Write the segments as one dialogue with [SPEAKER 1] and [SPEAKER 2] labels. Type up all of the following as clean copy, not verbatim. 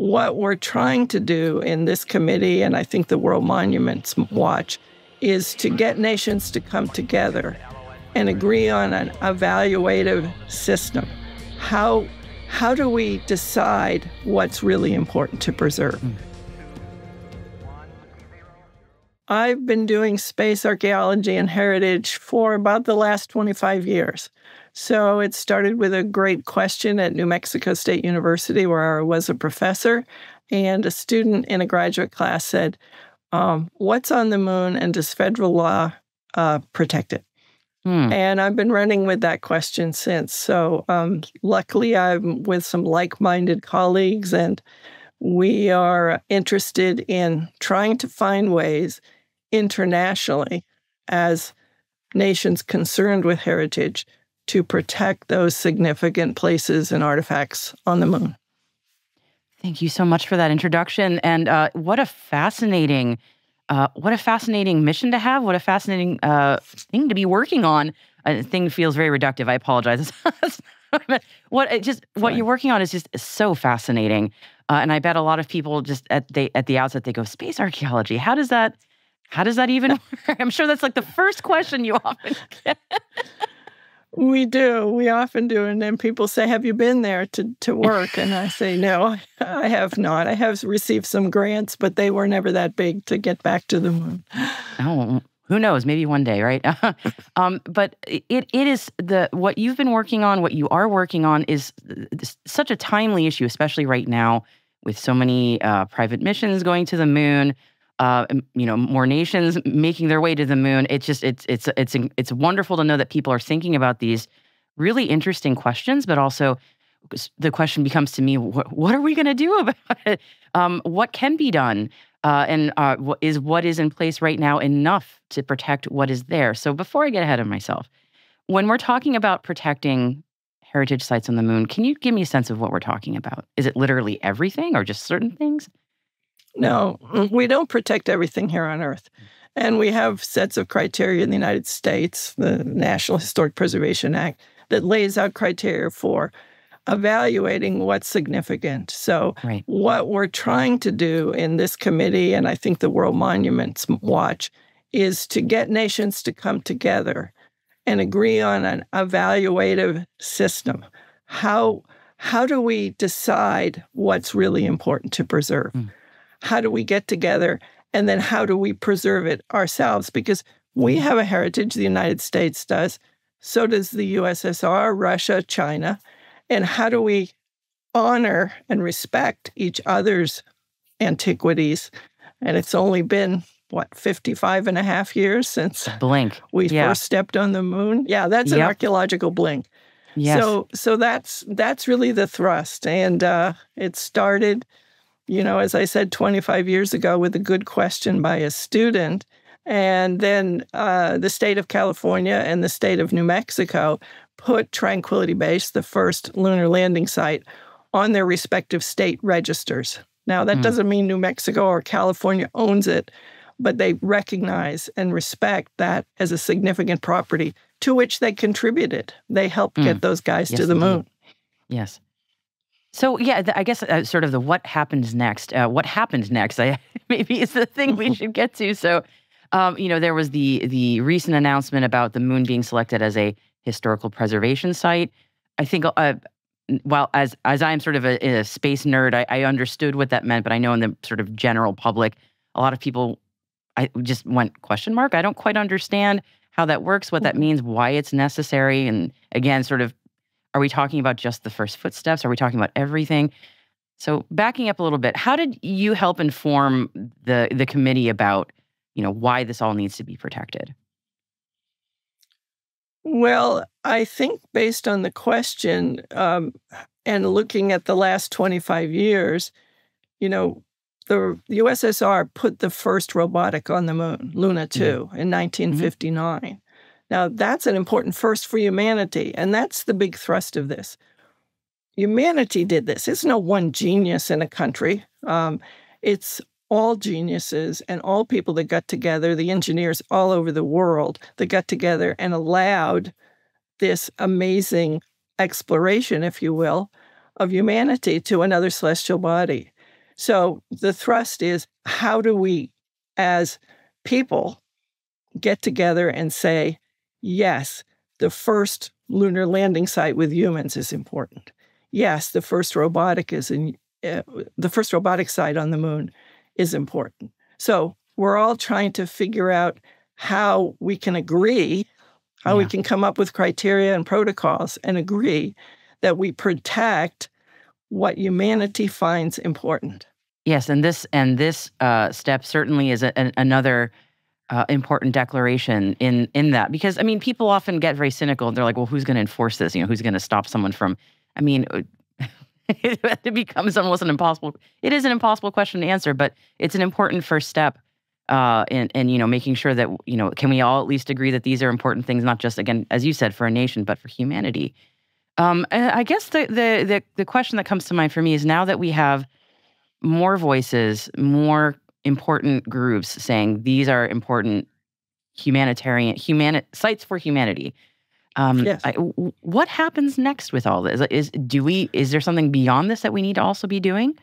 [SPEAKER 1] what we're trying to do in this committee, and I think the World Monuments Watch, is to get nations to come together and agree on an evaluative system. How do we decide what's really important to preserve? I've been doing space archaeology and heritage for about the last 25 years. So it started with a great question at New Mexico State University, where I was a professor, and a student in a graduate class said, what's on the moon and does federal law protect it? And I've been running with that question since. So luckily, I'm with some like-minded colleagues, and we are interested in trying to find ways internationally as nations concerned with heritage to protect those significant places and artifacts on the moon.
[SPEAKER 2] Thank you so much for that introduction. And what a fascinating mission to have. What a fascinating thing to be working on. Thing feels very reductive. I apologize. What you're working on is just so fascinating. And I bet a lot of people just at the outset, they go, space archaeology, how does that even work? I'm sure that's like the first question you often get.
[SPEAKER 1] We do. We often do. And then people say, have you been there to work? And I say, no, I have not. I have received some grants, but they were never that big to get back to the moon.
[SPEAKER 2] Oh, who knows? Maybe one day, right? But it is what you've been working on, what you are working on is such a timely issue, especially right now with so many private missions going to the moon. More nations making their way to the moon. It's wonderful to know that people are thinking about these really interesting questions, but also the question becomes to me, what are we going to do about it? What can be done? And what is in place right now enough to protect what is there? So before I get ahead of myself, when we're talking about protecting heritage sites on the moon, can you give me a sense of what we're talking about? Is it literally everything or just certain things?
[SPEAKER 1] No, we don't protect everything here on Earth. And we have sets of criteria in the United States, the National Historic Preservation Act, that lays out criteria for evaluating what's significant. So what we're trying to do in this committee, and I think the World Monuments Watch, is to get nations to come together and agree on an evaluative system. How do we decide what's really important to preserve? How do we get together, and then how do we preserve it ourselves? Because we have a heritage, the United States does, so does the USSR, Russia, China. And how do we honor and respect each other's antiquities? And it's only been, 55 and a half years since we first stepped on the moon? Yeah, that's an archaeological blink.
[SPEAKER 2] Yes.
[SPEAKER 1] So that's really the thrust. And it started, as I said, 25 years ago with a good question by a student. And then the state of California and the state of New Mexico put Tranquility Base, the first lunar landing site, on their respective state registers. Now, that doesn't mean New Mexico or California owns it, but they recognize and respect that as a significant property to which they contributed. They helped get those guys to the moon.
[SPEAKER 2] Yes. So, I guess sort of the what happens next. What happened next, maybe is the thing we should get to. So, there was the recent announcement about the moon being selected as a historical preservation site. I think, as I'm sort of a space nerd, I understood what that meant, but I know in the sort of general public, a lot of people, I just went question mark. I don't quite understand how that works, what that means, why it's necessary, and again, sort of, are we talking about just the first footsteps? Are we talking about everything? So backing up a little bit, how did you help inform the committee about, why this all needs to be protected?
[SPEAKER 1] Well, I think based on the question and looking at the last 25 years, the USSR put the first robotic on the moon, Luna 2, in 1959. Now, that's an important first for humanity, and that's the big thrust of this. Humanity did this. It's no one genius in a country. It's all geniuses and all people that got together, the engineers all over the world that got together and allowed this amazing exploration, if you will, of humanity to another celestial body. So the thrust is, how do we, as people, get together and say, yes, the first lunar landing site with humans is important. Yes, the first robotic site on the moon is important. So we're all trying to figure out how we can agree, how we can come up with criteria and protocols and agree that we protect what humanity finds important.
[SPEAKER 2] Yes, and this step certainly is another important declaration in that, because I mean, people often get very cynical. They're like, "Well, who's going to enforce this? Who's going to stop someone from?" I mean, it becomes almost an impossible. It is an impossible question to answer, but it's an important first step in making sure that can we all at least agree that these are important things, not just, again, as you said, for a nation, but for humanity. And I guess the question that comes to mind for me is, now that we have more voices, more important groups saying these are important sites for humanity.
[SPEAKER 1] Yes.
[SPEAKER 2] What happens next with all this? Is there something beyond this that we need to also be doing?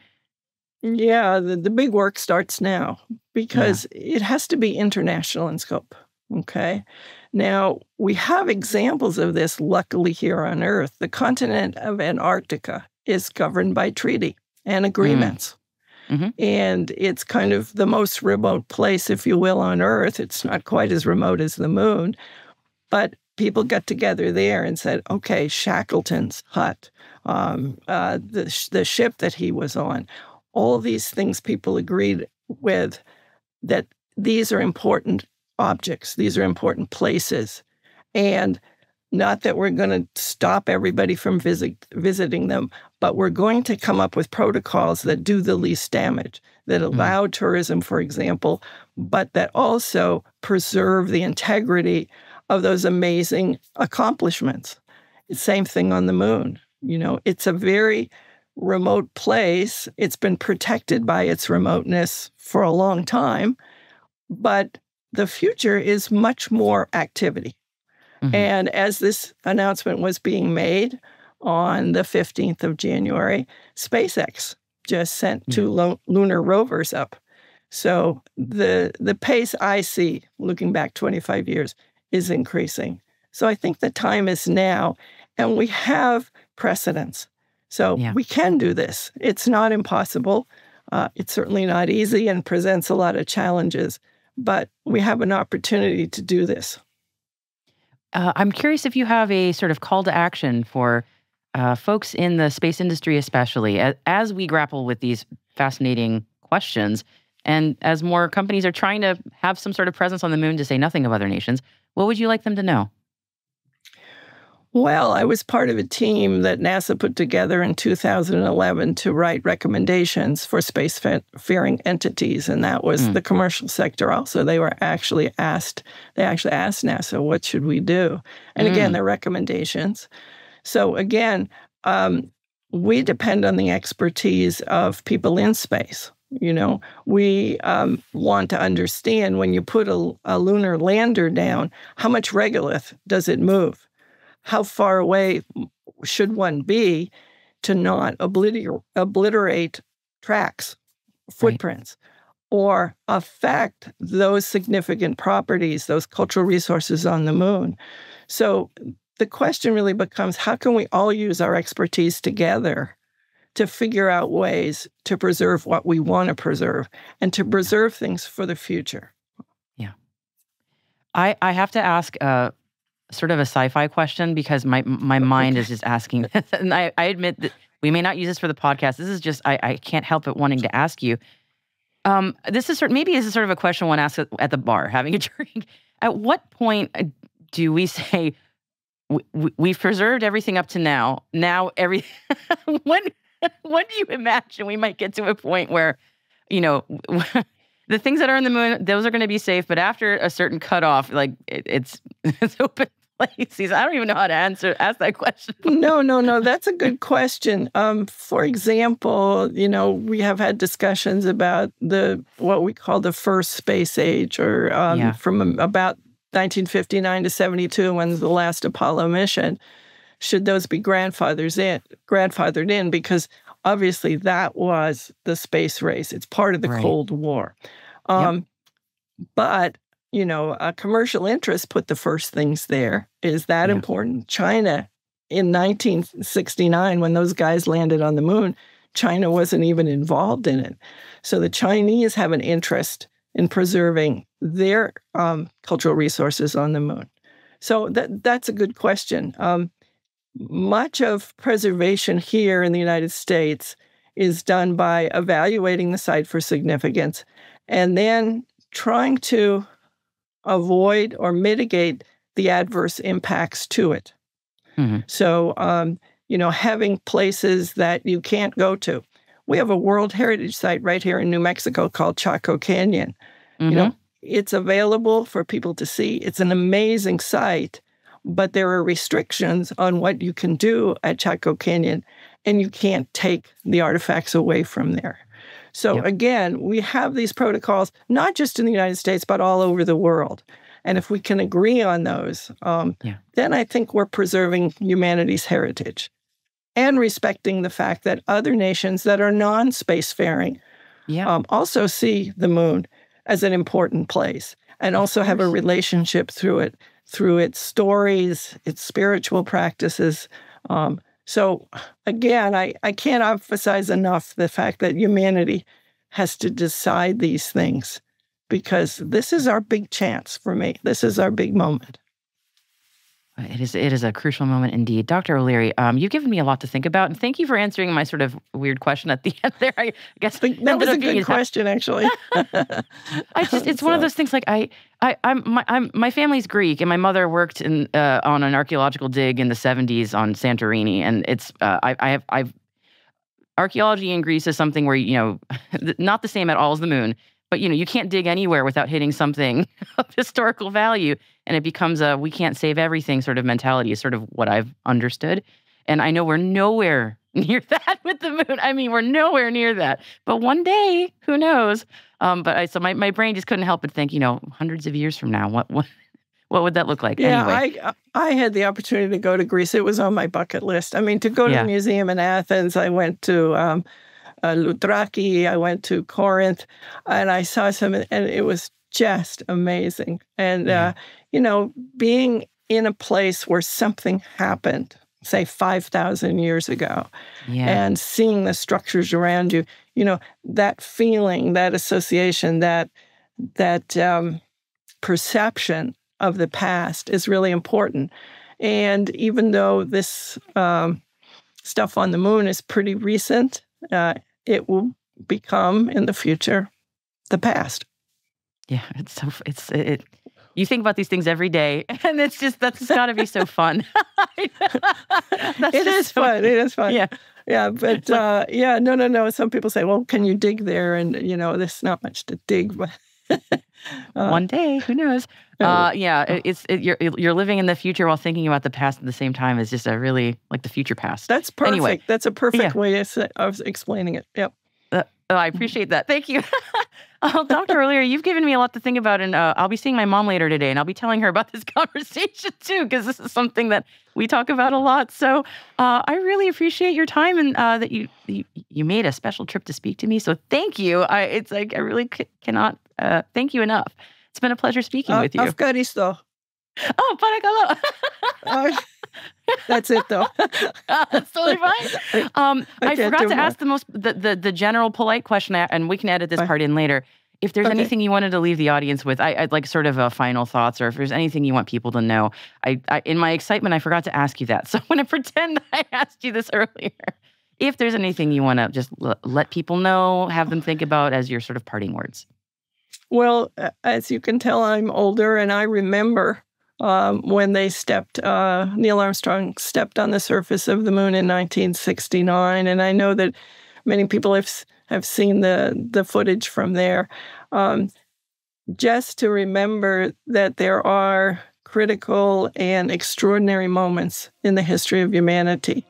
[SPEAKER 1] Yeah, the big work starts now, because it has to be international in scope. Okay. Now, we have examples of this, luckily, here on Earth. The continent of Antarctica is governed by treaty and agreements.
[SPEAKER 2] Mm-hmm.
[SPEAKER 1] And it's kind of the most remote place, if you will, on Earth. It's not quite as remote as the moon, but people got together there and said, okay, Shackleton's hut, the ship that he was on, all these things people agreed with, that these are important objects, these are important places. And not that we're going to stop everybody from visiting them, but we're going to come up with protocols that do the least damage, that allow tourism, for example, but that also preserve the integrity of those amazing accomplishments. Same thing on the moon. It's a very remote place. It's been protected by its remoteness for a long time, but the future is much more activity. Mm-hmm. And as this announcement was being made on the 15th of January, SpaceX just sent 2 lunar rovers up. So the pace I see, looking back 25 years, is increasing. So I think the time is now, and we have precedents. So we can do this. It's not impossible. It's certainly not easy and presents a lot of challenges, but we have an opportunity to do this.
[SPEAKER 2] I'm curious if you have a sort of call to action for folks in the space industry, especially as we grapple with these fascinating questions, and as more companies are trying to have some sort of presence on the moon, to say nothing of other nations. What would you like them to know?
[SPEAKER 1] Well, I was part of a team that NASA put together in 2011 to write recommendations for spacefaring entities, and that was the commercial sector also. They actually asked NASA, what should we do? And again, their recommendations. So again, we depend on the expertise of people in space. We want to understand, when you put a lunar lander down, how much regolith does it move? How far away should one be to not obliterate tracks, footprints, or affect those significant properties, those cultural resources on the moon? So the question really becomes, how can we all use our expertise together to figure out ways to preserve what we want to preserve and to preserve things for the future?
[SPEAKER 2] Yeah. I have to ask sort of a sci-fi question, because my mind is just asking this. And I admit that we may not use this for the podcast. This is just, I can't help but wanting to ask you. This is maybe this is sort of a question one asks at the bar, having a drink. At what point do we say, we've preserved everything up to now? Now when do you imagine we might get to a point where, the things that are on the moon, those are going to be safe, but after a certain cutoff, like it's open places. I don't even know how to ask that question.
[SPEAKER 1] No. That's a good question. For example, we have had discussions about what we call the first space age, or from about 1959 to 72, when the last Apollo mission. Should those be grandfathered in? Because obviously that was the space race. It's part of the Cold War. But, commercial interests put the first things there. Is that important? China, in 1969, when those guys landed on the moon, China wasn't even involved in it. So the Chinese have an interest in preserving their cultural resources on the moon. So that's a good question. Much of preservation here in the United States is done by evaluating the site for significance and then trying to avoid or mitigate the adverse impacts to it. So, having places that you can't go to. We have a World Heritage Site right here in New Mexico called Chaco Canyon. It's available for people to see. It's an amazing site, but there are restrictions on what you can do at Chaco Canyon, and you can't take the artifacts away from there. So again, we have these protocols, not just in the United States, but all over the world. And if we can agree on those, then I think we're preserving humanity's heritage and respecting the fact that other nations that are non-spacefaring also see the moon as an important place and also have a relationship through its stories, its spiritual practices. So again, I can't emphasize enough the fact that humanity has to decide these things, because this is our big chance for me. This is our big moment.
[SPEAKER 2] It is a crucial moment indeed. Dr. O'Leary, you've given me a lot to think about, and thank you for answering my sort of weird question at the end there. I guess
[SPEAKER 1] that was a good question, actually.
[SPEAKER 2] It's one of those things. Like my family's Greek, and my mother worked on an archaeological dig in the 70s on Santorini, and it's I've archaeology in Greece is something where not the same at all as the moon. But, you can't dig anywhere without hitting something of historical value. And it becomes a we can't save everything sort of mentality is sort of what I've understood. And I know we're nowhere near that with the moon. I mean, we're nowhere near that. But one day, who knows? So my brain just couldn't help but think, hundreds of years from now, what would that look like?
[SPEAKER 1] Yeah,
[SPEAKER 2] anyway.
[SPEAKER 1] I had the opportunity to go to Greece. It was on my bucket list. I mean, to go to the museum in Athens, I went to Loutraki, I went to Corinth, and I saw some, and it was just amazing. And, being in a place where something happened, say 5,000 years ago, and seeing the structures around you, that feeling, that association, that perception of the past is really important. And even though this stuff on the moon is pretty recent, it will become in the future the past.
[SPEAKER 2] Yeah, you think about these things every day, and that's got to be so fun.
[SPEAKER 1] It is fun. It is fun. Yeah, but no. Some people say, "Well, can you dig there?" And there's not much to dig, but
[SPEAKER 2] one day, who knows? You're living in the future while thinking about the past at the same time is just a really like the future past.
[SPEAKER 1] That's perfect.
[SPEAKER 2] Anyway,
[SPEAKER 1] that's a perfect way of explaining it. Yep.
[SPEAKER 2] I appreciate that. Thank you. Dr. O'Leary, you've given me a lot to think about, and I'll be seeing my mom later today, and I'll be telling her about this conversation too, because this is something that we talk about a lot. So I really appreciate your time and that you made a special trip to speak to me. So thank you. I really cannot thank you enough. It's been a pleasure speaking with you.
[SPEAKER 1] Afgaristo.
[SPEAKER 2] Oh, parakalo.
[SPEAKER 1] That's it, though.
[SPEAKER 2] That's totally fine. I forgot to ask the general polite question, and we can edit this part in later. If there's anything you wanted to leave the audience with, I'd like sort of a final thoughts, or if there's anything you want people to know. I in my excitement, I forgot to ask you that. So I'm going to pretend I asked you this earlier. If there's anything you want to just let people know, have them think about as your sort of parting words.
[SPEAKER 1] Well, as you can tell, I'm older, and I remember when Neil Armstrong stepped on the surface of the moon in 1969, and I know that many people have seen the footage from there. Just to remember that there are critical and extraordinary moments in the history of humanity,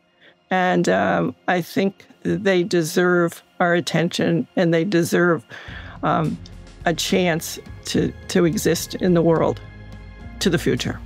[SPEAKER 1] and I think they deserve our attention, and they deserve a chance to exist in the world to the future.